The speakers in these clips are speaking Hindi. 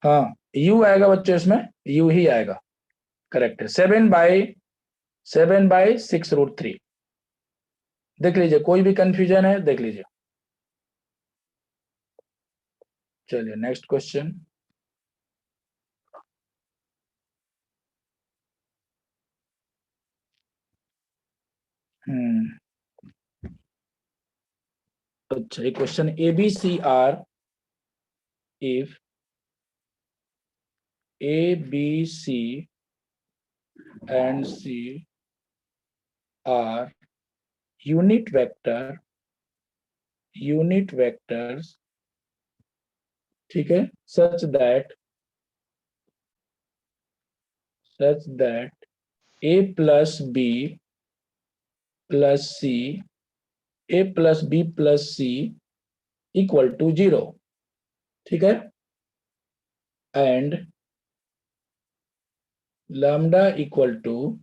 हाँ यू आएगा बच्चों, इसमें यू ही आएगा, करेक्ट है। 7/6√3। देख लीजिए, कोई भी कंफ्यूजन है देख लीजिए। चलिए नेक्स्ट क्वेश्चन। अच्छा, एक question, ABCR if ABC and C are unit vectors, ठीक है, such that A plus B plus C, A plus B plus C equal to 0, ठीक है, and lambda equal to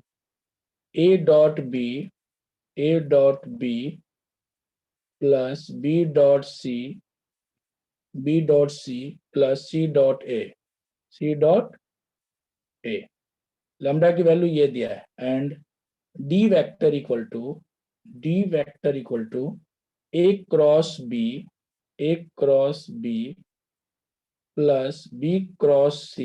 A dot B plus B dot C plus C dot A। Lambda की वैल्यू ये दिया है, and D vector equal to A cross B plus B cross C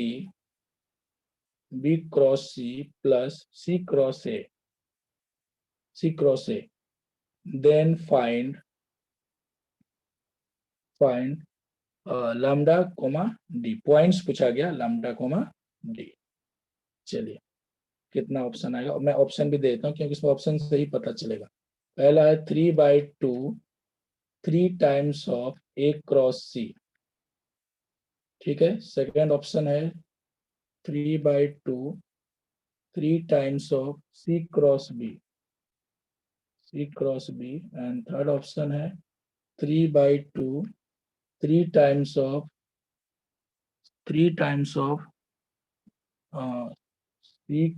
plus C cross A। Then find lambda comma D. Points पूछा गया, लैम्डा कोमा डी। चलिए कितना ऑप्शन आएगा, मैं ऑप्शन भी देता हूँ क्योंकि इसमें ऑप्शन से ही पता चलेगा। पहला है 3/2 3 times of A cross C, ठीक है। सेकेंड ऑप्शन है 3/2 3 times of C cross B, and third option है 3/2 3 times of C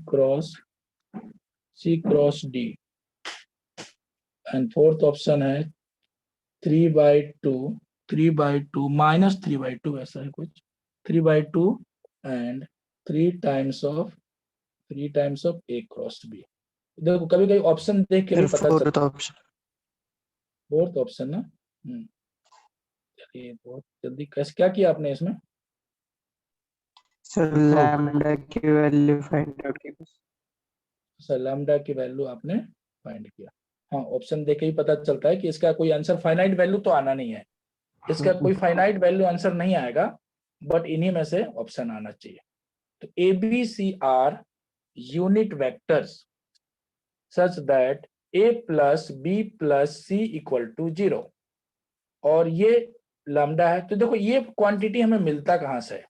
cross D, and fourth option है 3/2 माइनस 3/2, ऐसा है कुछ, 3/2 and 3 times of A cross B। देखो कभी कभी ऑप्शन देख के भी पता चलता है। फोर्थ ऑप्शन ना, चलिए बहुत जल्दी, कैसे क्या किया आपने इसमें? सर लैम्डा की वैल्यू फाइंड आउट की। सर लैम्डा की वैल्यू आपने फाइंड किया। हाँ, ऑप्शन देख के ही पता चलता है कि इसका कोई आंसर फाइनाइट वैल्यू तो आना नहीं है, इसका कोई फाइनाइट वैल्यू आंसर नहीं आएगा, बट इन्हीं में से ऑप्शन आना चाहिए। तो ABCR unit vectors such that A plus B plus C equal to 0, और ये लैम्डा है। तो देखो ये क्वांटिटी हमें मिलता कहां से है,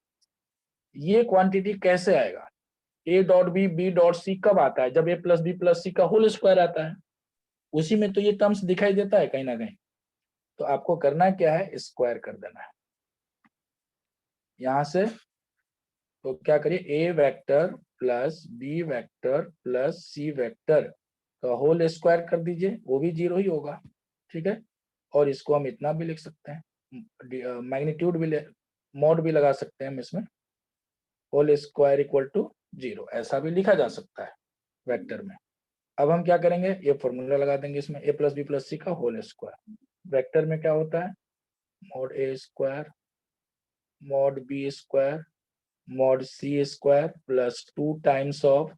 ये क्वांटिटी कैसे आएगा? A dot B dot C कब आता है? जब A plus B plus C का होल स्क्वायर आता है, उसी में तो ये टर्म्स दिखाई देता है कहीं ना कहीं। तो आपको करना क्या है, स्क्वायर कर देना है यहां से। तो क्या करिए, A vector plus B vector plus C vector का होल स्क्वायर कर दीजिए, वो भी 0 ही होगा, ठीक है। और इसको हम इतना भी लिख सकते हैं, मैग्नीट्यूड भी मॉड भी लगा सकते हैं हम इसमें, होल स्क्वायर इक्वल टू 0, ऐसा भी लिखा जा सकता है वेक्टर में। अब हम क्या करेंगे, ये फॉर्मूला लगा देंगे इसमें, A plus B plus C का होल स्क्वायर। वेक्टर में क्या होता है, mod A square mod B square mod C square plus 2 times of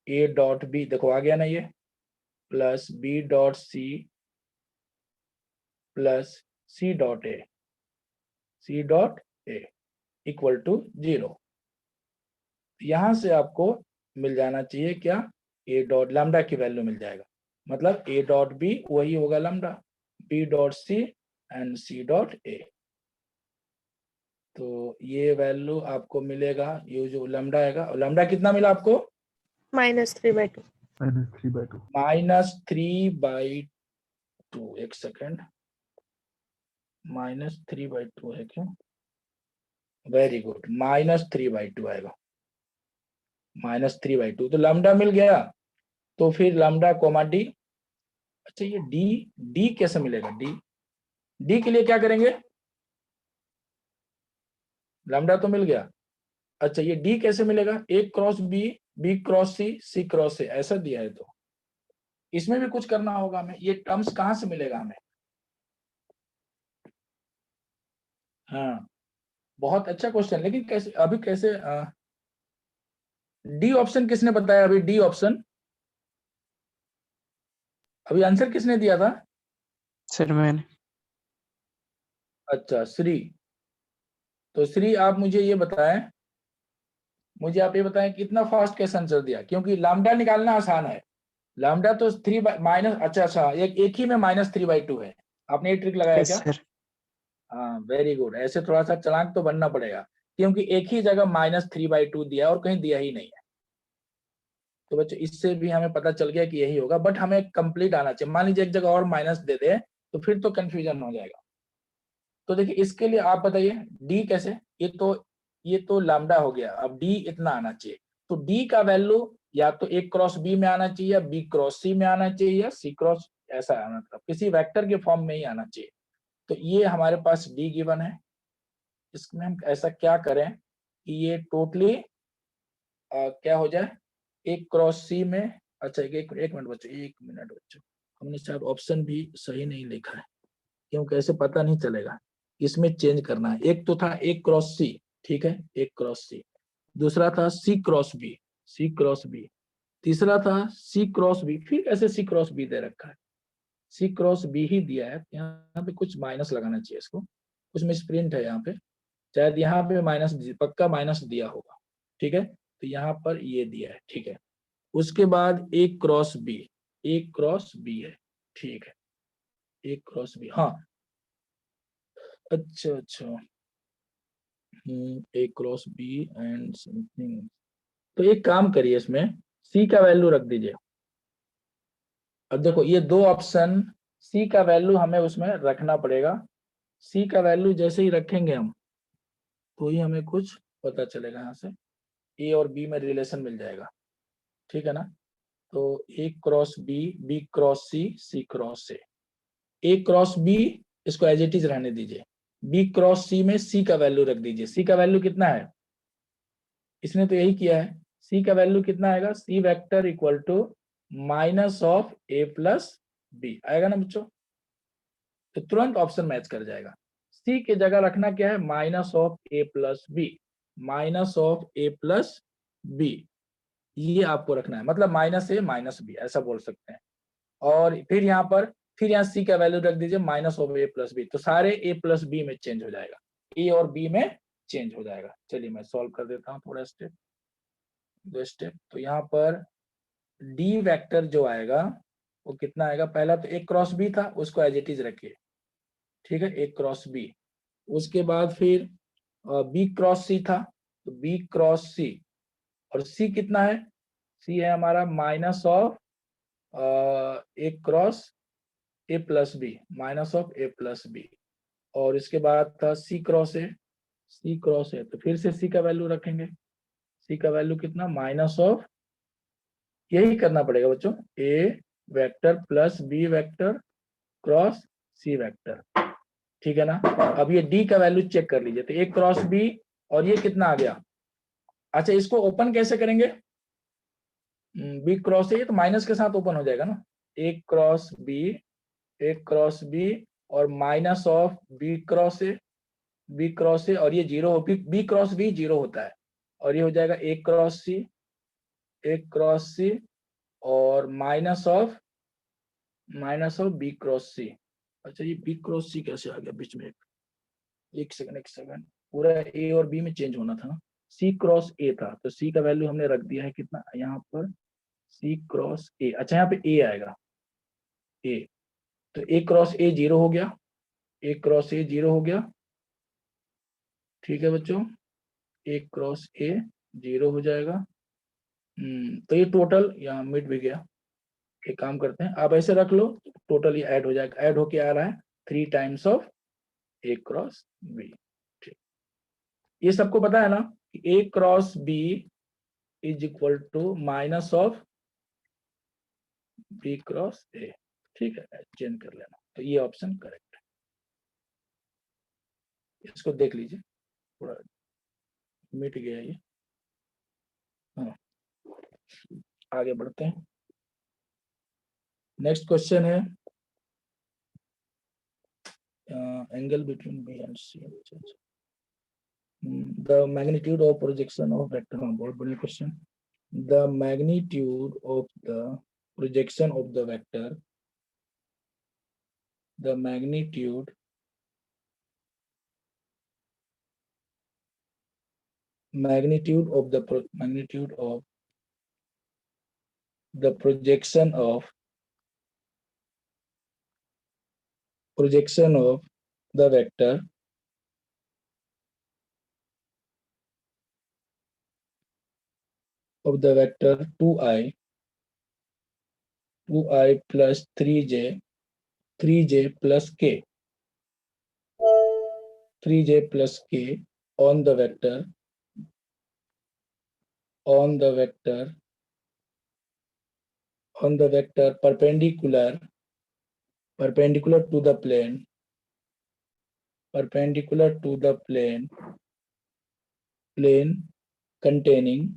A dot B, देखो आ गया ना ये, plus B dot C plus C dot A equal to 0। यहां से आपको मिल जाना चाहिए क्या, A डॉट लैम्डा की वैल्यू मिल जाएगा, मतलब A डॉट B वही होगा lambda, B dot C and C dot A। तो ये वैल्यू आपको मिलेगा, ये जो लैम्डा आएगा, और लैम्डा कितना मिला आपको, -3/2। -3/2। एक सेकेंड, -3/2 है क्यों, वेरी गुड, -3/2 आएगा, -3/2। तो लैम्डा मिल गया, तो फिर लैम्डा कोमा डी। अच्छा ये डी कैसे मिलेगा, डी के लिए क्या करेंगे, लैम्डा तो मिल गया। अच्छा ये डी कैसे मिलेगा, ए क्रॉस बी, बी क्रॉस सी, सी क्रॉस से, ऐसा दिया है। तो इसमें भी कुछ करना होगा हमें, ये टर्म्स कहाँ से मिलेगा हमें। हाँ बहुत अच्छा क्वेश्चन, लेकिन कैसे अभी कैसे डी ऑप्शन किसने बताया अभी, डी ऑप्शन अभी आंसर किसने दिया था। सर मैंने। अच्छा श्री, तो श्री आप मुझे ये बताएं, मुझे आप ये बताएं कितना फास्ट कैसे आंसर दिया, क्योंकि लैम्डा निकालना आसान है। लैम्डा तो 3 माइनस, अच्छा एक ही में -3/2 है। आपने ये ट्रिक लगाया यस क्या। सर। हाँ वेरी गुड, ऐसे थोड़ा सा चालाक तो बनना पड़ेगा, क्योंकि एक ही जगह -3/2 दिया है और कहीं दिया ही नहीं है। तो बच्चों इससे भी हमें पता चल गया कि यही होगा, बट हमें कंप्लीट आना चाहिए। मान लीजिए एक जगह और माइनस दे दे तो फिर तो कंफ्यूजन हो जाएगा। तो देखिए इसके लिए आप बताइए डी कैसे, ये तो लैम्डा हो गया, अब डी इतना आना चाहिए। तो डी का वैल्यू या तो ए क्रॉस बी में आना चाहिए, या बी क्रॉस सी में आना चाहिए, या सी क्रॉस, ऐसा आना, मतलब किसी वेक्टर के फॉर्म में ही आना चाहिए। तो ये हमारे पास डी गिवन है। इसमें हम ऐसा क्या करें कि ये टोटली क्या हो जाए, एक क्रॉस सी में। अच्छा एक मिनट बच्चों, एक मिनट बच्चों, हमने शायद ऑप्शन भी सही नहीं लिखा है, क्योंकि ऐसे पता नहीं चलेगा। इसमें चेंज करना है, एक तो था एक क्रॉस सी, ठीक है, एक क्रॉस सी, दूसरा था सी क्रॉस बी, सी क्रॉस बी, तीसरा था सी क्रॉस बी, फिर ऐसे सी क्रॉस बी दे रखा है, सी क्रॉस बी ही दिया है। यहाँ पे कुछ माइनस लगाना चाहिए, इसको कुछ मिसप्रिंट है यहाँ पे, शायद यहाँ पे माइनस, पक्का माइनस दिया होगा, ठीक है। तो यहाँ पर ये दिया है, ठीक है। उसके बाद एक क्रॉस बी, एक क्रॉस बी है, ठीक है, एक क्रॉस बी, हाँ अच्छा ए क्रॉस बी एंड समथिंग। तो एक काम करिए, इसमें सी का वैल्यू रख दीजिए। अब देखो ये दो ऑप्शन, सी का वैल्यू हमें उसमें रखना पड़ेगा। सी का वैल्यू जैसे ही रखेंगे हम, तो ही हमें कुछ पता चलेगा, यहाँ से ए और बी में रिलेशन मिल जाएगा, ठीक है ना। तो ए क्रॉस बी, बी क्रॉस सी, सी क्रॉस से, ए क्रॉस बी, इसको एज इट इज रहने दीजिए, बी क्रॉस सी में सी का वैल्यू रख दीजिए। सी का वैल्यू कितना है, इसने तो यही किया है। सी का वैल्यू कितना आएगा, C vector equal to minus of A plus B आएगा ना बच्चों। तो तुरंत ऑप्शन मैच कर जाएगा। सी की जगह रखना क्या है, minus of A plus B, minus of A plus B, ये आपको रखना है, मतलब माइनस ए माइनस बी ऐसा बोल सकते हैं। और फिर यहाँ पर, फिर यहाँ सी का वैल्यू रख दीजिए minus of A plus B, तो सारे ए प्लस बी में चेंज हो जाएगा, ए और बी में चेंज हो जाएगा। चलिए मैं सॉल्व कर देता हूँ थोड़ा स्टेप, दो स्टेप। तो यहाँ पर डी वेक्टर जो आएगा वो कितना आएगा, पहला तो एक क्रॉस बी था, उसको एज इट इज रखिए, ठीक है, एक क्रॉस बी। उसके बाद फिर बी क्रॉस सी था, तो बी क्रॉस सी, और सी कितना है, सी है हमारा minus of A cross A plus B, minus of A plus B. और इसके बाद था सी क्रॉस ए, सी क्रॉस ए, तो फिर से सी का वैल्यू रखेंगे, सी का वैल्यू कितना, माइनस ऑफ, यही करना पड़ेगा बच्चों, A vector plus B vector cross C vector, ठीक है ना। अब ये डी का वैल्यू चेक कर लीजिए, तो ए क्रॉस बी, और ये कितना आ गया। अच्छा इसको ओपन कैसे करेंगे, बी क्रॉस ए, ये तो माइनस के साथ ओपन हो जाएगा ना, A cross B, A cross B, और minus of B cross A, B cross A, और ये zero, B cross B zero होता है, और ये हो जाएगा ए क्रॉस सी, ए क्रॉस सी, और माइनस ऑफ बी क्रॉस सी। अच्छा ये बी क्रॉस सी कैसे आ गया बीच में, एक सेकंड, पूरा ए और बी में चेंज होना था ना। सी क्रॉस ए था, तो सी का वैल्यू हमने रख दिया है कितना यहाँ पर, सी क्रॉस ए, अच्छा यहाँ पे ए आएगा, ए, तो ए क्रॉस ए जीरो हो गया, ए क्रॉस ए जीरो हो गया, ठीक है बच्चों, ए क्रॉस ए जीरो हो जाएगा। तो ये टोटल यहाँ मिट भी गया। एक काम करते हैं, आप ऐसे रख लो, टोटल ये ऐड हो जाएगा, ऐड होके आ रहा है 3 times of A cross B, ठीक। ये सबको पता है ना कि A cross B is equal to minus of B cross A, ठीक है, चेंज कर लेना। तो ये ऑप्शन करेक्ट है, इसको देख लीजिए थोड़ा। मिट गया ये। हाँ, आगे बढ़ते हैं। नेक्स्ट क्वेश्चन है angle between B and C. The magnitude of projection of vector. बहुत बढ़िया question. The magnitude of the projection of the vector, the magnitude of the magnitude of the projection of the vector of the vector 2i plus 3j plus k, 3j plus k on the vector perpendicular to the plane, plane containing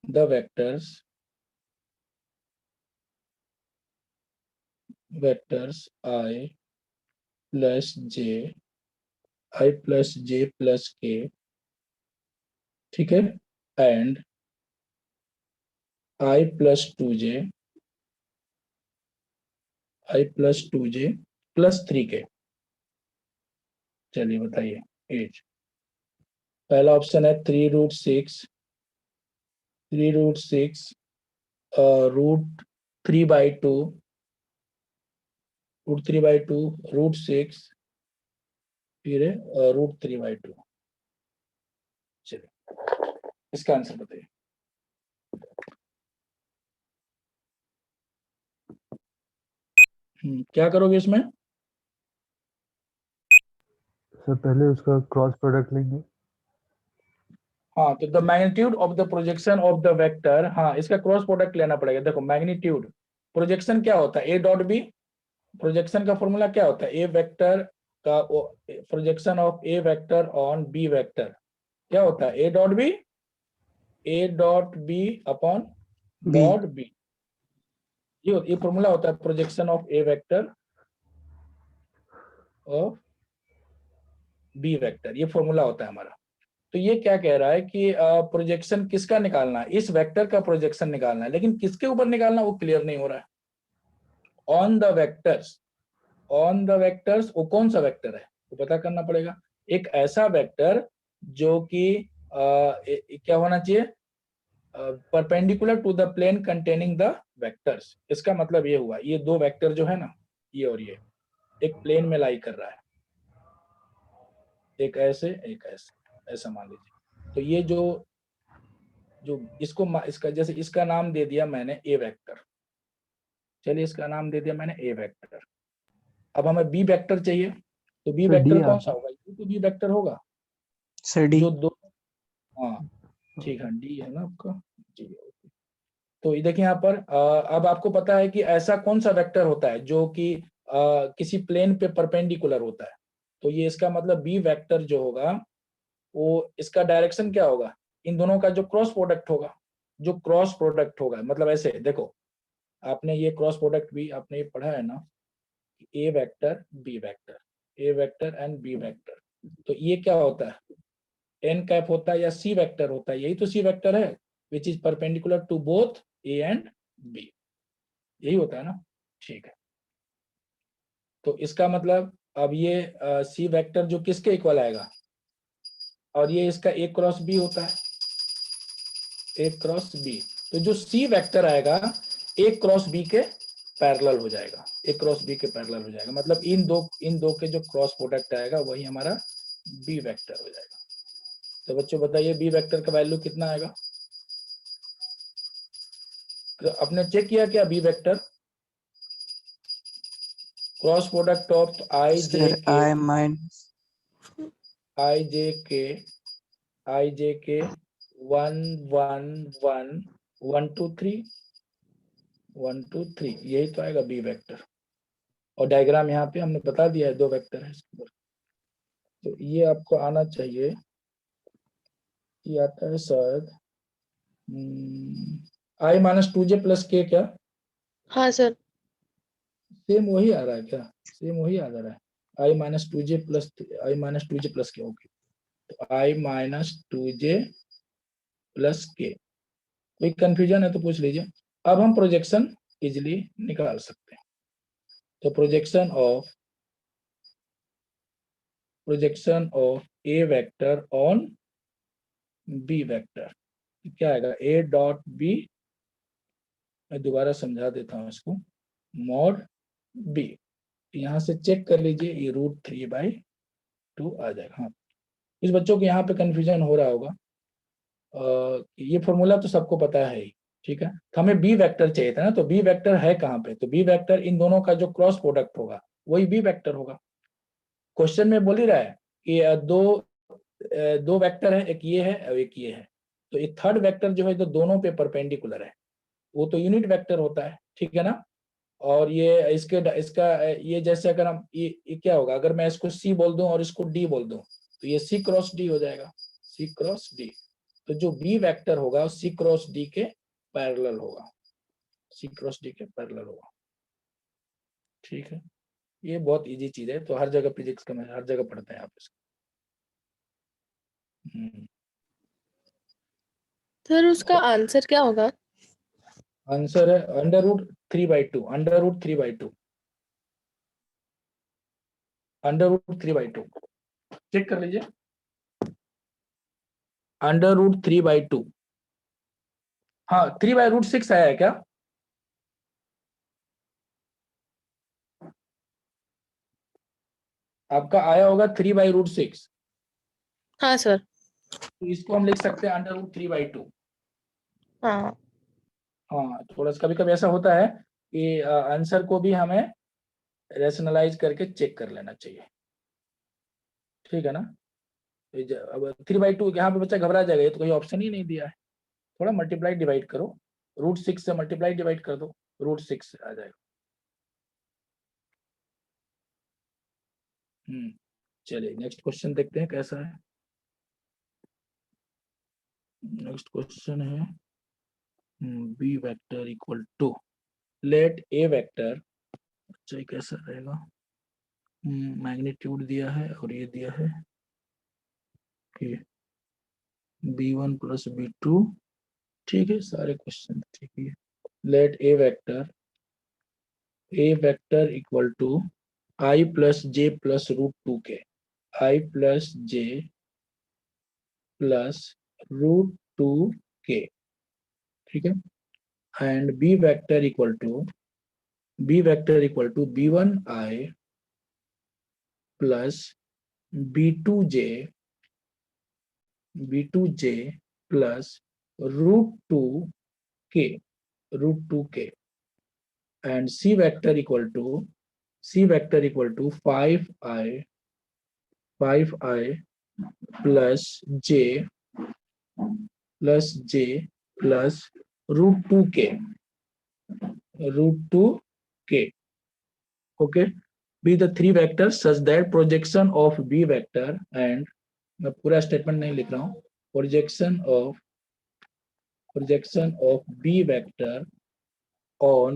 the vectors i plus j plus k, ठीक है, and i plus 2j plus 3k। चलिए बताइए एज। पहला ऑप्शन है 3√6 रूट 3/2 √6 फिर √3/2। चलिए इसका आंसर बताइए। क्या करोगे इसमें? सर पहले उसका क्रॉस प्रोडक्ट लेंगे। हाँ, तो the magnitude of the projection of the vector, हाँ इसका क्रॉस प्रोडक्ट लेना पड़ेगा। देखो मैग्नीट्यूड, प्रोजेक्शन क्या होता है? A dot B. प्रोजेक्शन का फॉर्मूला क्या होता है? ए वेक्टर का projection of A vector on B vector क्या होता है? A dot B upon B. Dot B. ये फॉर्मूला होता है projection of A vector of B vector, ये फॉर्मूला होता है हमारा। तो ये क्या कह रहा है कि प्रोजेक्शन किसका निकालना है? इस वेक्टर का प्रोजेक्शन निकालना है, लेकिन किसके ऊपर निकालना वो क्लियर नहीं हो रहा है। ऑन द वेक्टर्स वो कौन सा वेक्टर है तो पता करना पड़ेगा। एक ऐसा वेक्टर जो कि क्या होना चाहिए? Perpendicular to the plane containing the vectors. इसका मतलब ये हुआ, ये दो वेक्टर जो है ना, ये और ये एक प्लेन में लाई कर रहा है, एक ऐसे ऐसा मान लीजिए। तो ये जो इसका जैसे इसका नाम दे दिया मैंने ए वेक्टर। चलिए इसका नाम दे दिया मैंने ए वेक्टर। अब हमें बी वेक्टर चाहिए, तो बी सर डी वेक्टर कौन आप सा होगा? ये तो बी वेक्टर होगा Sir D. जो दो। हाँ ठीक है, डी है ना आपका जी। तो ये देखिए यहाँ पर अब आपको पता है कि ऐसा कौन सा वेक्टर होता है जो कि किसी प्लेन पे परपेंडिकुलर होता है। तो ये इसका मतलब बी वेक्टर जो होगा वो इसका डायरेक्शन क्या होगा? इन दोनों का जो क्रॉस प्रोडक्ट होगा, मतलब ऐसे देखो, आपने ये क्रॉस प्रोडक्ट भी आपने ये पढ़ा है ना, ए वेक्टर एंड बी वेक्टर। तो ये क्या होता है? एन कैप होता है या सी वेक्टर होता है? यही तो सी वेक्टर है, which is perpendicular to both A and B, यही होता है ना। ठीक है, तो इसका मतलब अब ये सी वेक्टर जो किसके इक्वल आएगा? और ये इसका ए क्रॉस बी होता है, ए क्रॉस बी। तो जो सी वेक्टर आएगा ए क्रॉस बी के पैरेलल हो जाएगा, मतलब इन दो के जो क्रॉस प्रोडक्ट आएगा वही हमारा बी वेक्टर हो जाएगा। तो बच्चों बताइए बी वेक्टर का वैल्यू कितना आएगा? तो आपने चेक किया क्या B vector? Cross product of I J Sir K I minus. I J K 1 1 1 1 2 3 1 2 3, यही तो आएगा बी वेक्टर। और डायग्राम यहाँ पे हमने बता दिया है, 2 वेक्टर है इसके ऊपर। तो ये आपको आना चाहिए, ये आता है शायद i-2j प्लस k, क्या हाँ सर। सेम वही आ रहा है क्या? सेम वही आ रहा है, i-2j प्लस k। ओके, तो i-2j प्लस k। कोई कंफ्यूजन है तो पूछ लीजिए। अब हम प्रोजेक्शन इजिली निकाल सकते हैं। तो projection of A vector on B vector क्या आएगा? a डॉट बी, मैं दोबारा समझा देता हूँ इसको, मॉड बी। यहाँ से चेक कर लीजिए, ये √3/2 आ जाएगा। हाँ, इस बच्चों को यहाँ पे कंफ्यूजन हो रहा होगा। ये फॉर्मूला तो सबको पता है ही, ठीक है। तो हमें बी वेक्टर चाहिए था ना, तो बी वेक्टर है कहाँ पे? तो बी वेक्टर इन दोनों का जो क्रॉस प्रोडक्ट होगा वही बी वेक्टर होगा। क्वेश्चन में बोल ही रहा है कि दो वेक्टर है, एक ये है और एक ये है, तो ये थर्ड वेक्टर जो है जो दोनों पे परपेंडिकुलर है वो तो यूनिट वेक्टर होता है, ठीक है ना। और ये इसका ये जैसे अगर हम ये क्या होगा, अगर मैं इसको सी बोल दूं और इसको डी बोल दूं तो ये सी क्रॉस डी हो जाएगा, सी क्रॉस डी। तो जो बी वेक्टर होगा सी क्रॉस डी के पैरेलल होगा, सी क्रॉस डी के पैरेलल होगा, ठीक है। ये बहुत इजी चीज है, तो हर जगह फिजिक्स का हर जगह पढ़ते हैं आप इसको। सर उसका आंसर क्या होगा? आंसर है √3/2, √3/2, √3/2। चेक कर लीजिए, √3/2। हाँ, 3/√6 आया है क्या? आपका आया होगा 3/√6, हाँ सर। तो इसको हम लिख सकते हैं √3/2। हाँ। हाँ, थोड़ा सा कभी कभी ऐसा होता है कि आंसर को भी हमें रेशनलाइज करके चेक कर लेना चाहिए, ठीक है ना। अब 3/2 यहाँ पे बच्चा घबरा जाएगा, ये तो कोई ऑप्शन ही नहीं दिया है। थोड़ा मल्टीप्लाई डिवाइड करो, √6 से मल्टीप्लाई डिवाइड कर दो, √6 आ जाएगा। चलिए नेक्स्ट क्वेश्चन देखते हैं कैसा है। नेक्स्ट क्वेश्चन है B vector equal to, let A vector, अच्छा कैसा रहेगा, मैग्नीट्यूड दिया है और ये दिया है कि b1 प्लस b2, ठीक है, सारे क्वेश्चन ठीक है। Let A vector equal to i plus j plus √2k, i plus j plus √2k, ठीक है। And b vector equal to b1i plus b2j plus √2k and c vector equal to 5i plus j plus √2k, okay, be the three vectors such that projection of b vector, and मैं पूरा स्टेटमेंट नहीं लिख रहा हूँ, projection of b vector on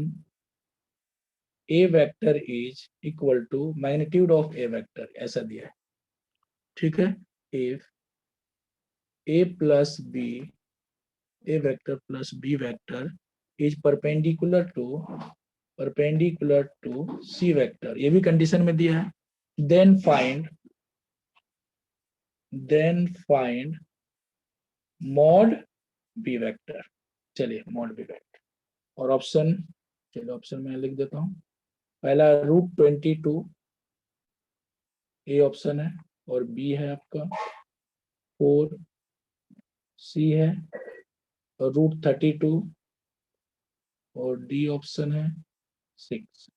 a vector is equal to magnitude of a vector, ऐसा दिया है, ठीक है। if a vector plus b vector is perpendicular to c vector, ये भी कंडीशन में दिया है, then find mod b vector। चलिए mod b vector, और ऑप्शन, चलिए ऑप्शन में लिख देता हूँ। पहला √22 ए ऑप्शन है, और बी है आपका 4, सी है और √32, और डी ऑप्शन है 6।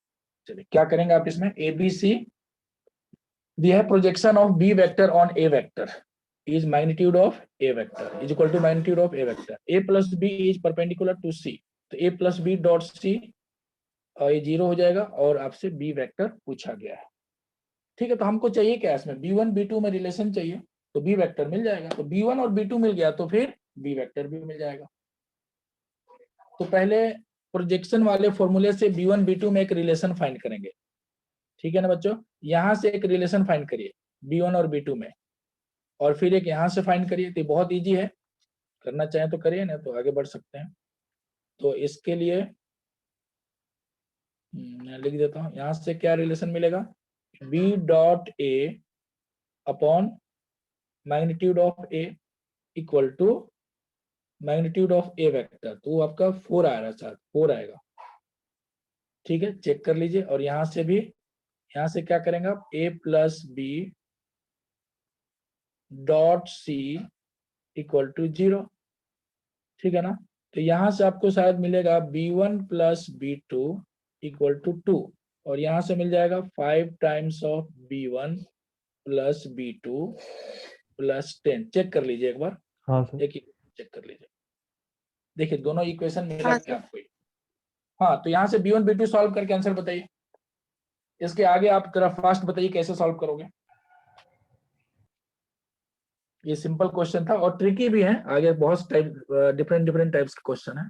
चलिए क्या करेंगे आप इसमें, ए बी सी दिया है, projection of B vector on A vector is magnitude of a vector is equal to magnitude of a vector, a plus b is perpendicular to c, तो a plus b dot c और ये 0 हो जाएगा और आपसे बी वेक्टर पूछा गया है। ठीक है, तो हमको चाहिए क्या इसमें, b1 b2 में रिलेशन चाहिए, तो बी वेक्टर मिल जाएगा। तो b1 और b2 मिल गया तो फिर बी वेक्टर भी मिल जाएगा। तो पहले प्रोजेक्शन वाले फॉर्मूले से b1 b2 में एक रिलेशन फाइंड करेंगे। ठीक है ना बच्चों, यहां से एक रिलेशन फाइंड करिए b1 और b2 में, और फिर एक यहां से फाइंड करिए। तो बहुत इजी है, करना चाहें तो करिए, ना तो आगे बढ़ सकते हैं। तो इसके लिए मैं लिख देता हूं, यहां से क्या रिलेशन मिलेगा, b dot a upon magnitude of a equal to magnitude of a vector. तो वो आपका 4 आ रहा है, शायद 4 आएगा। ठीक है, चेक कर लीजिए। और यहां से भी, यहां से क्या करेंगे आप, a plus B dot C equal to 0। ठीक है ना, तो यहां से आपको शायद मिलेगा b1 plus b2 equal to 2, और यहां से मिल जाएगा 5 times of b1 plus b2 plus 10। Check कर लीजिए एक बार, हाँ सर। एक चेक कर लीजिए। देखिए दोनों इक्वेशन मिला हाँ क्या सर। आपको। हाँ, तो यहाँ से b1 b2 सॉल्व करके आंसर बताइए। इसके आगे आप जरा फास्ट बताइए कैसे सॉल्व करोगे। ये सिंपल क्वेश्चन था और ट्रिकी भी है, आगे बहुत टाइप डिफरेंट डिफरेंट टाइप्स के क्वेश्चन है।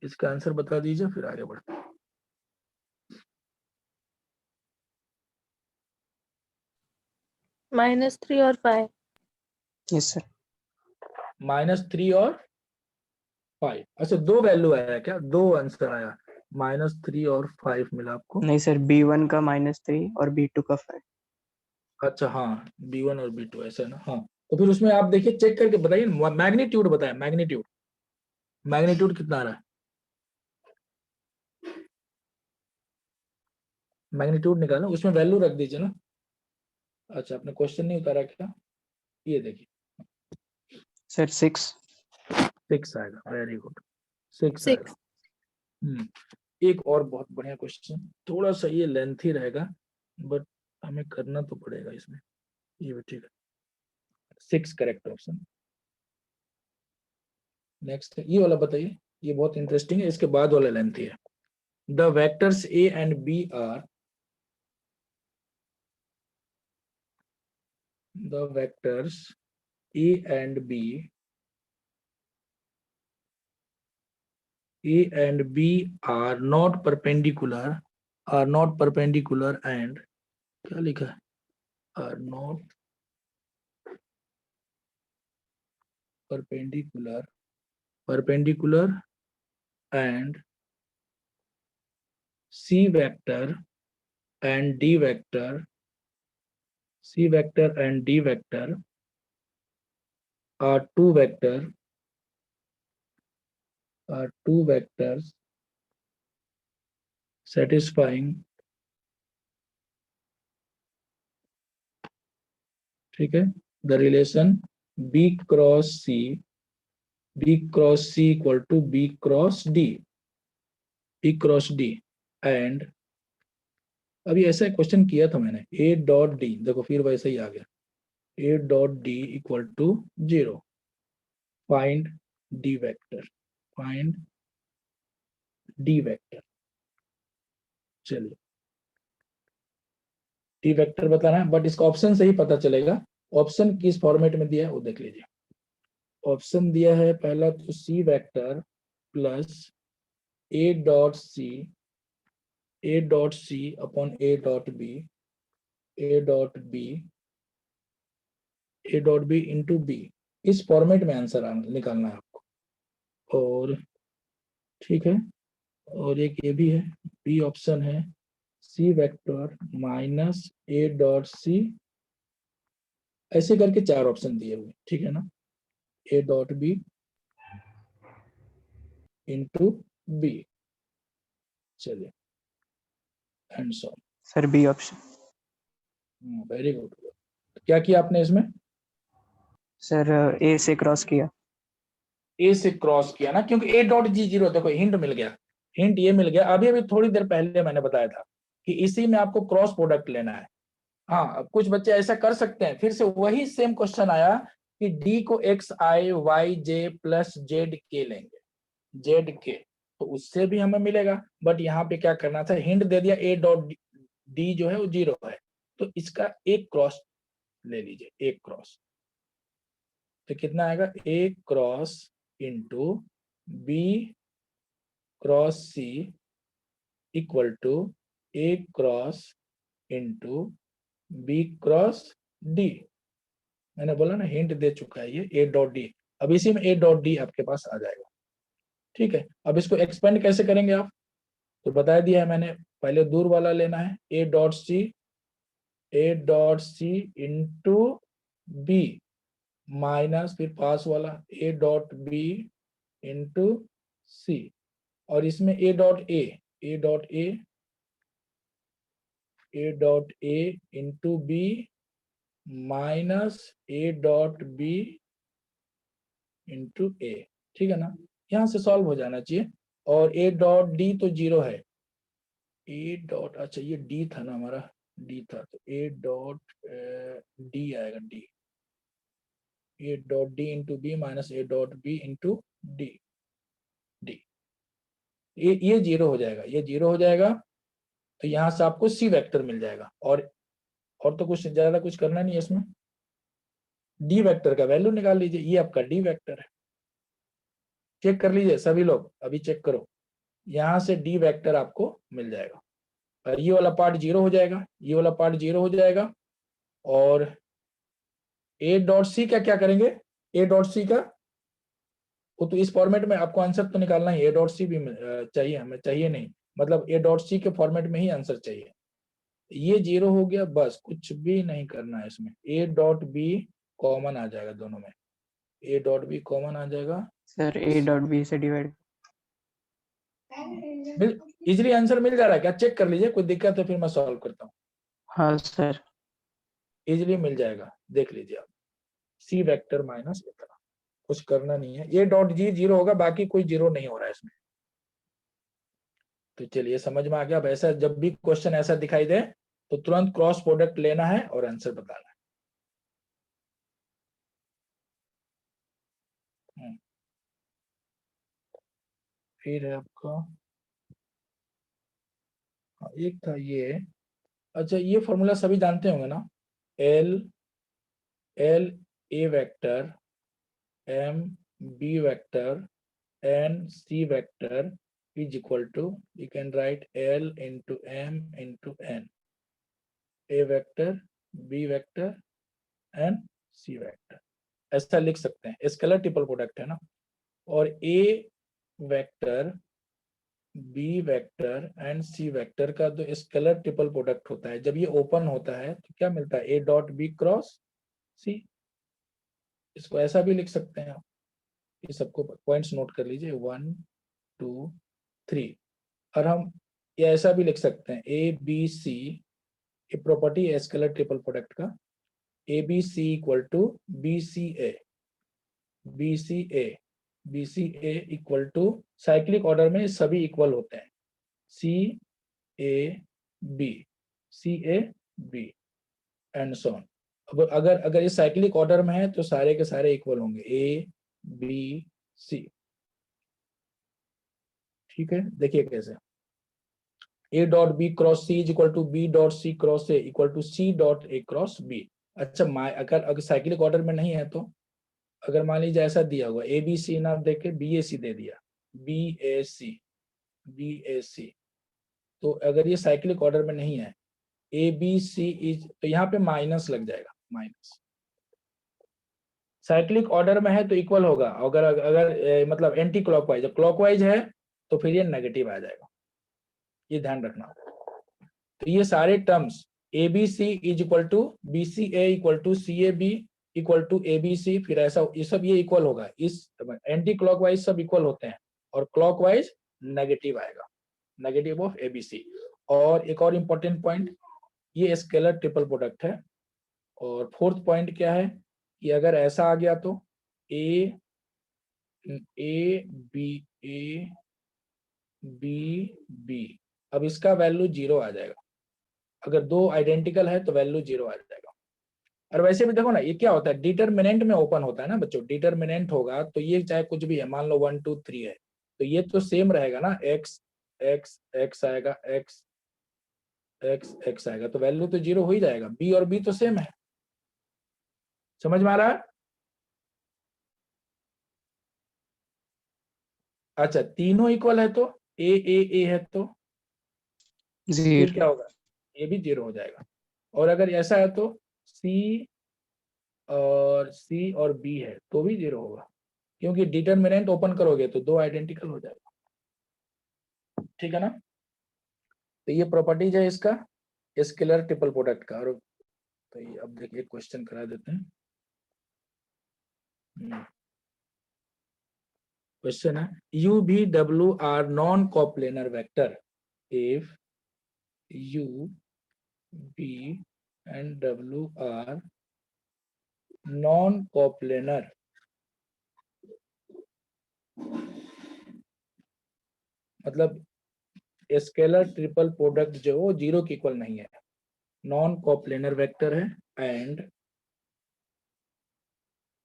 इसका आंसर बता दीजिए फिर आगे बढ़ते हैं। -3 और 5। Yes sir. -3 और 5। अच्छा, 2 वैल्यू आया क्या, 2 आंसर आया, -3 और 5 मिला आपको। नहीं सर, B1 का -3 और B2 का 5। अच्छा हाँ, b1 और b2 ऐसा है ना। हाँ, तो फिर उसमें आप देखिए, चेक करके बताइए, मैग्नीट्यूड बताए, मैग्नीट्यूड मैग्नीट्यूड कितना आ रहा है, मैग्नीट्यूड निकालना, उसमें वैल्यू रख दीजिए ना। अच्छा, आपने क्वेश्चन नहीं उतारा क्या, ये देखिए सर 6। 6 आएगा, वेरी गुड, 6 आएगा। 6। एक और बहुत बढ़िया क्वेश्चन, थोड़ा सा ये लेंथी रहेगा बट हमें करना तो पड़ेगा इसमें, ये भी ठीक है। 6 करेक्ट ऑप्शन। नेक्स्ट ये वाला बताइए, ये बहुत इंटरेस्टिंग है, इसके बाद वाला लेंथी है। The vectors a and b are, the vectors a and b are not perpendicular, and क्या लिखा है, are not perpendicular and c vector and d vector are two vectors satisfying, ठीक है, the relation b cross c equal to b cross d and अभी ऐसा क्वेश्चन किया था मैंने, a डॉट डी, देखो फिर वैसे ही आ गया, a dot D equal to 0, find d vector. चलिए d वेक्टर बताना है, बट इसका ऑप्शन से ही पता चलेगा। ऑप्शन किस फॉर्मेट में दिया है वो देख लीजिए। ऑप्शन दिया है पहला तो c vector plus a dot C upon a dot B into B, इस फॉर्मेट में आंसर निकालना है आपको। और ठीक है, और एक ये भी है, बी ऑप्शन है C vector minus a dot C, ऐसे करके 4 ऑप्शन दिए हुए, ठीक है ना, a dot B into B. चलिए and so, sir B option. Very good. क्या किया आपने इसमें, सर A से क्रॉस किया। ए से क्रॉस किया ना, क्योंकि a डॉट जी 0, देखो हिंट मिल गया, हिंट ये मिल गया, अभी अभी थोड़ी देर पहले मैंने बताया था कि इसी में आपको क्रॉस प्रोडक्ट लेना है। हाँ, कुछ बच्चे ऐसा कर सकते हैं, फिर से वही सेम क्वेश्चन आया कि d को x i y j plus Z के लेंगे, जेड के, तो उससे भी हमें मिलेगा, बट यहाँ पे क्या करना था, हिंट दे दिया ए डॉट डी जो है वो 0 है, तो इसका एक क्रॉस ले लीजिए, एक क्रॉस, तो कितना आएगा, A cross into B cross C equal to A cross into B cross D. मैंने बोला ना हिंट दे चुका है ये ए डॉट डी, अब इसी में ए डॉट डी आपके पास आ जाएगा। ठीक है, अब इसको एक्सपेंड कैसे करेंगे आप, तो बता दिया है मैंने, पहले दूर वाला लेना है, A dot C into B minus फिर पास वाला A dot B into C, और इसमें A dot A into B minus A dot B into A. ठीक है ना, यहाँ से सॉल्व हो जाना चाहिए, और ए डॉट डी तो 0 है, ए डॉट, अच्छा ये डी था ना हमारा, डी था, तो ए डॉट डी आएगा, D A dot D into B minus A dot B into D, D ये 0 हो जाएगा, ये 0 हो जाएगा, तो यहाँ से आपको सी वेक्टर मिल जाएगा, और तो कुछ ज्यादा कुछ करना नहीं है इसमें, डी वेक्टर का वैल्यू निकाल लीजिए, ये आपका डी वेक्टर है। चेक कर लीजिए सभी लोग, अभी चेक करो, यहाँ से डी वेक्टर आपको मिल जाएगा, और ये वाला पार्ट 0 हो जाएगा, ये वाला पार्ट 0 हो जाएगा, और ए डॉट सी का क्या करेंगे, ए डॉट सी का वो तो इस फॉर्मेट में आपको आंसर तो निकालना ही, ए डॉट सी भी चाहिए हमें, चाहिए नहीं, मतलब ए डॉट सी के फॉर्मेट में ही आंसर चाहिए। ये 0 हो गया, बस कुछ भी नहीं करना है इसमें, ए डॉट बी कॉमन आ जाएगा दोनों में, ए डॉट बी कॉमन आ जाएगा सर ए डॉट बी से डिवाइड। इजिली आंसर मिल जा रहा है क्या, चेक कर लीजिए, कोई दिक्कत है फिर मैं सॉल्व करता हूँ। हाँ सर, इजिली मिल जाएगा, देख लीजिए आप, सी वेक्टर माइनस इतना, कुछ करना नहीं है, ये डॉट जी 0 होगा, बाकी कोई 0 नहीं हो रहा है इसमें। तो चलिए समझ में आ गया। अब ऐसा जब भी क्वेश्चन ऐसा दिखाई दे तो तुरंत क्रॉस प्रोडक्ट लेना है और आंसर बताना है। फिर है आपका, हाँ एक था ये, अच्छा ये फॉर्मूला सभी जानते होंगे ना, L A vector M B vector N C vector is equal to, you can write L into M into N, A vector, B vector and C vector, ऐसा लिख सकते हैं, स्केलर ट्रिपल प्रोडक्ट है ना, और A vector B vector and C vector का जो स्केलर ट्रिपल प्रोडक्ट होता है, जब ये ओपन होता है तो क्या मिलता है, A dot B cross C, इसको ऐसा भी लिख सकते हैं आप, ये सबको पॉइंट्स नोट कर लीजिए, 1 2 3, और हम ये ऐसा भी लिख सकते हैं, ए बी सी, ये प्रॉपर्टी है स्केलर ट्रिपल प्रोडक्ट का, A B C equal to B C A, B C A, B C A equal to, cyclic order में सभी इक्वल होते हैं, C A B, C A B and so on. अगर ये साइक्लिक ऑर्डर में है तो सारे के सारे इक्वल होंगे, ए बी सी। ठीक है, देखिए कैसे, A dot B cross C is equal to B dot C cross A equal to C dot A cross B. अच्छा अगर साइक्लिक ऑर्डर में नहीं है तो, अगर मान लीजिए ऐसा दिया हुआ ए बी सी ना देख के बी ए सी दे दिया, बी ए सी, तो अगर ये साइक्लिक ऑर्डर में नहीं है, ए बी सी इज, तो यहाँ पे माइनस लग जाएगा, माइनस। साइक्लिक ऑर्डर में है तो इक्वल होगा, अगर मतलब एंटी क्लॉकवाइज, जब क्लॉकवाइज है तो फिर ये नेगेटिव आ जाएगा, ये ध्यान रखना। तो ये सारे terms A B C is equal to B C A equal to C A B equal to A B C, फिर ऐसा ये सब ये इक्वल होगा, इस एंटी क्लॉकवाइज सब इक्वल होते हैं, और क्लॉकवाइज नेगेटिव आएगा, negative of A B C. और एक और इम्पोर्टेंट पॉइंट, ये स्केलर ट्रिपल प्रोडक्ट है। और फोर्थ पॉइंट क्या है कि अगर ऐसा आ गया तो ए बी, अब इसका वैल्यू 0 आ जाएगा, अगर दो आइडेंटिकल है तो वैल्यू 0 आ जाएगा। और वैसे भी देखो ना, ये क्या होता है, डिटरमिनेंट में ओपन होता है ना बच्चों, डिटरमिनेंट होगा तो ये चाहे कुछ भी है, मान लो 1 2 3 है, तो ये तो सेम रहेगा ना, x x x आएगा, x x x आएगा, तो वैल्यू तो 0 हो ही जाएगा। b और b तो सेम है, समझ में आ रहा है? अच्छा, तीनों इक्वल है तो a है तो फिर क्या जीरो। होगा, ये भी 0 हो जाएगा। और अगर ऐसा है तो c और b है तो भी 0 होगा, क्योंकि डिटरमिनेंट ओपन करोगे तो दो आइडेंटिकल हो जाएगा, ठीक है ना। तो ये प्रॉपर्टीज है इसका स्केलर ट्रिपल प्रोडक्ट का। और तो ये अब देखिए क्वेश्चन करा देते हैं। क्वेश्चन है u v w are non coplanar vector if u v and w are non coplanar, मतलब स्केलर ट्रिपल प्रोडक्ट जो वो 0 के इक्वल नहीं है, नॉन कोप्लेनर वेक्टर है,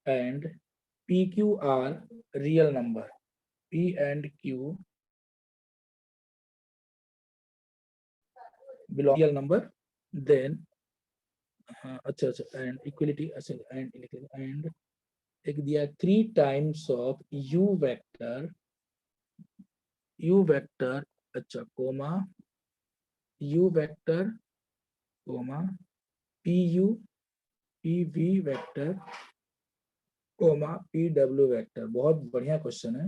and p q are real number, p and q belong real number, then अच्छा एंड इक्वलिटी, अच्छा एंड एक दिया 3 टाइम्स ऑफ u वेक्टर, अच्छा comma u vector comma pu pv vector comma pw vector. बहुत बढ़िया क्वेश्चन है।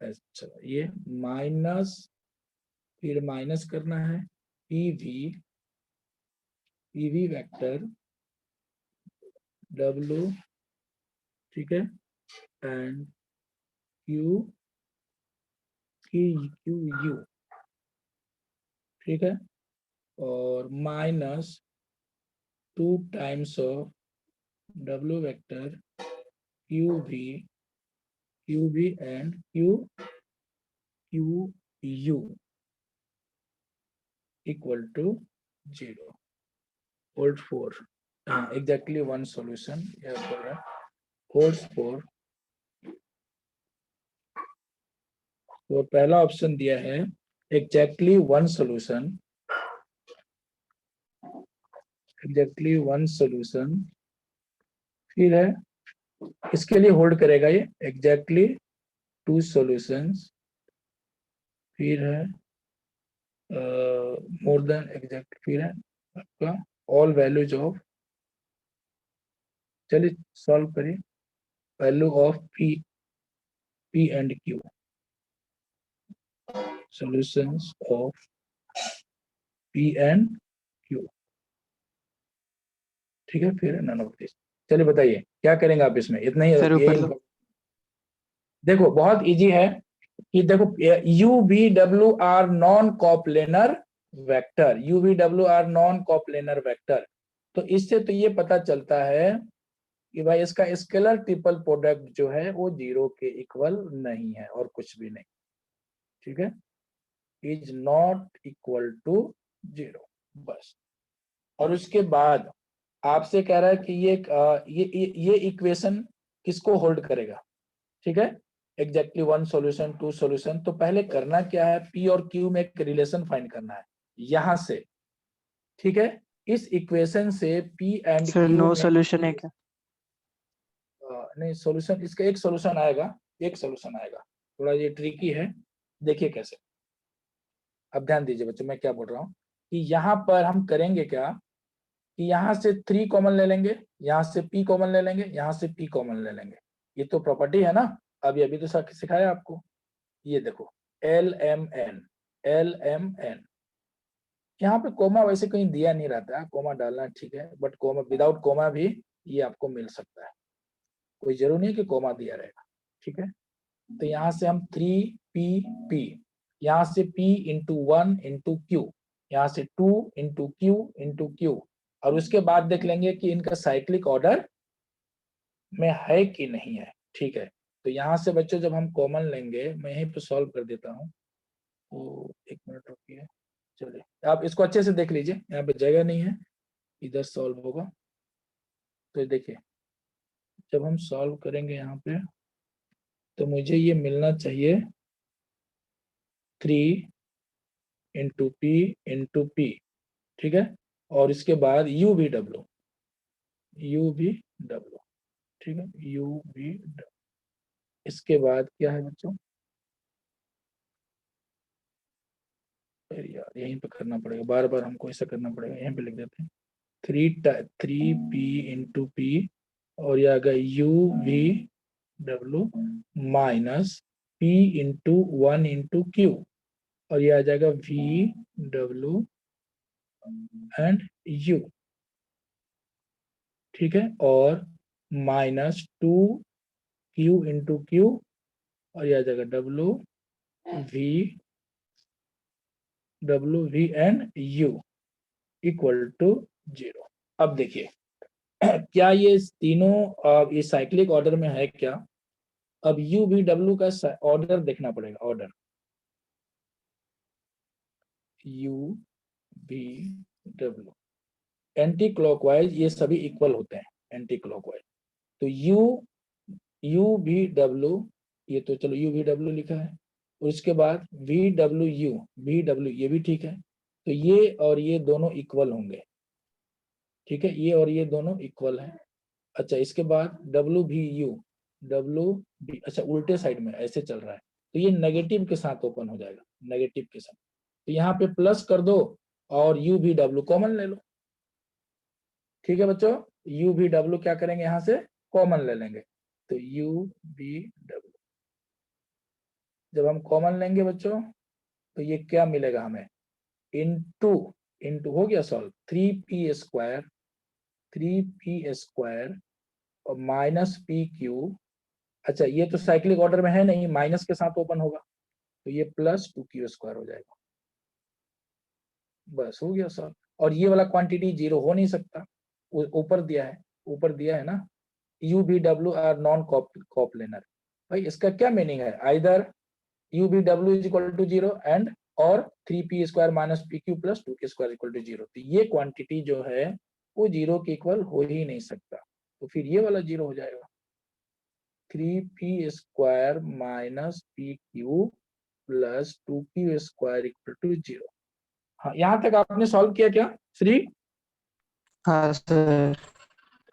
अच्छा ये माइनस, फिर माइनस करना है pv वेक्टर w, ठीक है, एंड qu, ठीक है, और minus 2 times of w vector qv and qu equal to 0। Hold for, हाँ एग्जैक्टली वन सॉल्यूशन, यह बोल रहा है होल्ड फॉर। तो पहला ऑप्शन दिया है exactly one solution, exactly one solution, फिर है इसके लिए होल्ड करेगा ये एग्जैक्टली 2 सॉल्यूशंस, फिर है मोर देन एग्जैक्ट, फिर है आपका ऑल वैल्यूज ऑफ, चलिए सॉल्व करिए, value of p and q, solutions of p and q, ठीक है, फिर नन ऑफ दिस। चलिए बताइए क्या करेंगे आप इसमें, इतना ही सर ऊपर लो। देखो बहुत इजी है कि देखो u v w are non coplanar vector, u v w are non coplanar vector, तो इससे तो ये पता चलता है कि भाई इसका स्केलर ट्रिपल प्रोडक्ट जो है वो 0 के इक्वल नहीं है और कुछ भी नहीं, ठीक है, इज नॉट इक्वल टू 0, बस। और उसके बाद आपसे कह रहा है कि ये इक्वेशन किसको होल्ड करेगा, ठीक है, एग्जैक्टली वन सॉल्यूशन 2 सॉल्यूशन। तो पहले करना क्या है, p और q में एक रिलेशन फाइंड करना है यहां से, ठीक है, इस इक्वेशन से p and sir q no में सॉल्यूशन है क्या? नहीं सॉल्यूशन, इसका एक सॉल्यूशन आएगा, एक सॉल्यूशन आएगा, थोड़ा ये ट्रिकी है, देखिए कैसे। अब ध्यान दीजिए बच्चों मैं क्या बोल रहा हूँ कि यहाँ पर हम करेंगे क्या कि यहाँ से 3 कॉमन ले लेंगे, यहाँ से p कॉमन ले लेंगे, यहाँ से p कॉमन ले लेंगे, ये तो प्रॉपर्टी है ना, अभी तो सिखाया आपको। ये देखो LMN, यहाँ पे कोमा वैसे कहीं दिया नहीं रहता है, कोमा डालना ठीक है, बट कोमा विदाउट कोमा भी ये आपको मिल सकता है, कोई जरूरी नहीं कि कोमा दिया रहेगा, ठीक है। तो यहाँ से हम 3pp, यहाँ से p इंटू 1 इंटू क्यू, यहाँ से 2 इंटू क्यू, और उसके बाद देख लेंगे कि इनका साइक्लिक ऑर्डर में है कि नहीं है, ठीक है। तो यहाँ से बच्चों जब हम कॉमन लेंगे, मैं यहीं पे सॉल्व कर देता हूँ, तो 1 मिनट रुकिए, चलिए आप इसको अच्छे से देख लीजिए, यहाँ पे जगह नहीं है, इधर सॉल्व होगा। तो देखिए जब हम सॉल्व करेंगे यहाँ पे, तो मुझे ये मिलना चाहिए 3 इंटू पी, ठीक है, और इसके बाद यू वी डब्ल्यू, ठीक है, यू वी डब्ल्यू। इसके बाद क्या है बच्चों, यार यहीं पे करना पड़ेगा, बार बार हमको ऐसा करना पड़ेगा, यहीं पे लिख देते हैं 3 पी इंटू पी, और ये आ गया you V W minus P into 1 into Q, और ये आ जाएगा वी डब्ल्यू एंड यू, ठीक है, और माइनस 2 इंटू क्यू, और ये आ जाएगा W V and U equal to 0। अब देखिए क्या ये तीनों ये साइक्लिक ऑर्डर में है क्या? अब यू वी डब्ल्यू का ऑर्डर देखना पड़ेगा, order you V W anti clockwise, ये सभी इक्वल होते हैं एंटी क्लॉकवाइज। तो यू वी डब्ल्यू, ये तो चलो यू वी डब्ल्यू लिखा है, और इसके बाद वी डब्ल्यू ये भी ठीक है, तो ये और ये दोनों इक्वल होंगे, ठीक है, ये और ये दोनों इक्वल हैं। अच्छा, इसके बाद डब्ल्यू भी, अच्छा उल्टे साइड में ऐसे चल रहा है, तो ये नेगेटिव के साथ ओपन हो जाएगा, नेगेटिव के साथ, तो यहाँ पे प्लस कर दो और यू वी डब्ल्यू कॉमन ले लो, ठीक है बच्चों, यू वी डब्ल्यू क्या करेंगे यहाँ से कॉमन ले लेंगे, तो यू वी डब्ल्यू जब हम कॉमन लेंगे बच्चों तो ये क्या मिलेगा हमें, इंटू हो गया सॉल्व 3p स्क्वायर और माइनस पी क्यू। अच्छा, ये तो साइक्लिक ऑर्डर में है नहीं, माइनस के साथ ओपन होगा, तो ये प्लस 2q स्क्वायर हो जाएगा, बस हो गया सॉल्व। और ये वाला क्वांटिटी 0 हो नहीं सकता, ऊपर दिया है ना, U B W are non coplanar. भाई इसका क्या मीनिंग है, either U B W is equal to 0 and और 3p square minus P Q plus 2k square equal to 0, तो ये क्वांटिटी जो है वो 0 के इक्वल हो ही नहीं सकता, तो फिर ये वाला 0 हो जाएगा, 3p square minus P Q plus 2q square equal to 0। हाँ, यहाँ तक आपने सॉल्व किया क्या श्री? हाँ सर।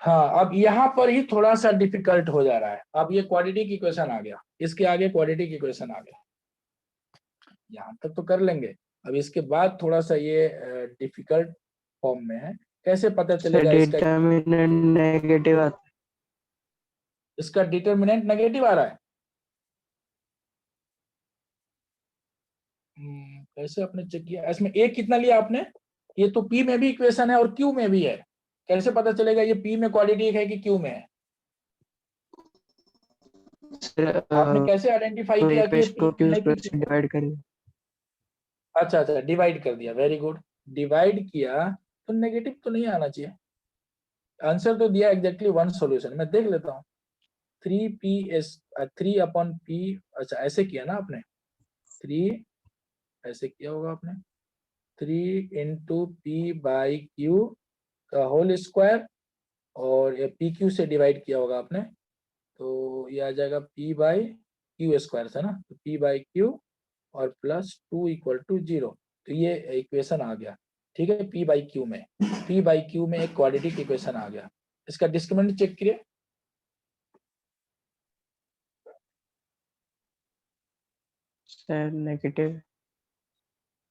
हाँ, अब यहाँ पर ही थोड़ा सा डिफिकल्ट हो जा रहा है, अब ये क्वाड्रेटिक इक्वेशन आ गया, इसके आगे क्वाड्रेटिक इक्वेशन आ गया, यहाँ तक तो कर लेंगे, अब इसके बाद थोड़ा सा ये डिफिकल्ट फॉर्म में है, कैसे पता चलेगा इसका? डिटर्मिनेंट नेगेटिव आता है। इसका डिटर्मिनेंट नेगेटिव आ रहा है, कैसे आपने चेक किया? इसमें ए कितना लिया आपने? ये तो पी में भी इक्वेशन है और क्यू में भी है, कैसे पता चलेगा ये पी में क्वाड्रेटिक है कि क्यू में है? आपने कैसे आइडेंटिफाई तो किया ए कि ये पेश पी को क्यू में है कि स्क्वायर क्यू से में? डिवाइड करिए। अच्छा, डिवाइड कर दिया, वेरी गुड, डिवाइड किया तो नेगेटिव तो नहीं आना चाहिए, आंसर तो दिया एग्जैक्टली वन सॉल्यूशन, मैं देख लेता हूँ 3 पी, अच्छा ऐसे किया ना आपने, 3 ऐसे किया होगा आपने, 3 इंटू पी बाई क्यू का होल स्क्वायर, और ये पी क्यू से डिवाइड किया होगा आपने, तो ये आ जाएगा पी बाई क्यू स्क्वायर था ना, तो पी बाई क्यू और प्लस 2 इक्वल टू 0, तो ये इक्वेशन आ गया, ठीक है, पी बाई क्यू में एक क्वाड्रेटिक इक्वेशन आ गया। इसका डिस्क्रिमिनेंट चेक करिए, सर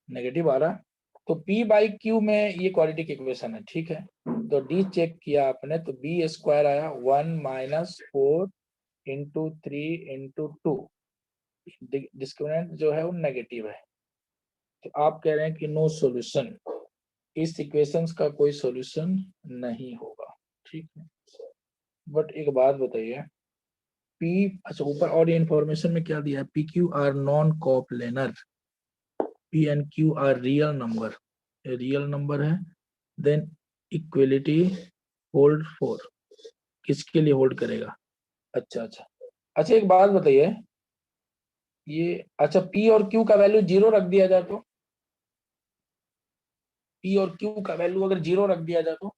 नेगेटिव आ रहा है, तो p बाई क्यू में ये क्वाड्रेटिक इक्वेशन है, ठीक है, तो d चेक किया आपने तो b स्क्वायर आया 1 माइनस 4 इंटू 3 इंटू 2, डिस्क्रिमिनेंट जो है वो नेगेटिव है, तो आप कह रहे हैं कि नो सॉल्यूशन, इस इक्वेशंस का कोई सॉल्यूशन नहीं होगा, ठीक है। बट एक बात बताइए, p, अच्छा ऊपर और इंफॉर्मेशन में क्या दिया है, P Q R non coplanar, P and Q are real number, a real number है, then equality hold for, किसके लिए होल्ड करेगा? अच्छा, एक बात बताइए, ये अच्छा P और Q का वैल्यू 0 रख दिया जाए तो, P और Q का वैल्यू अगर 0 रख दिया जाए तो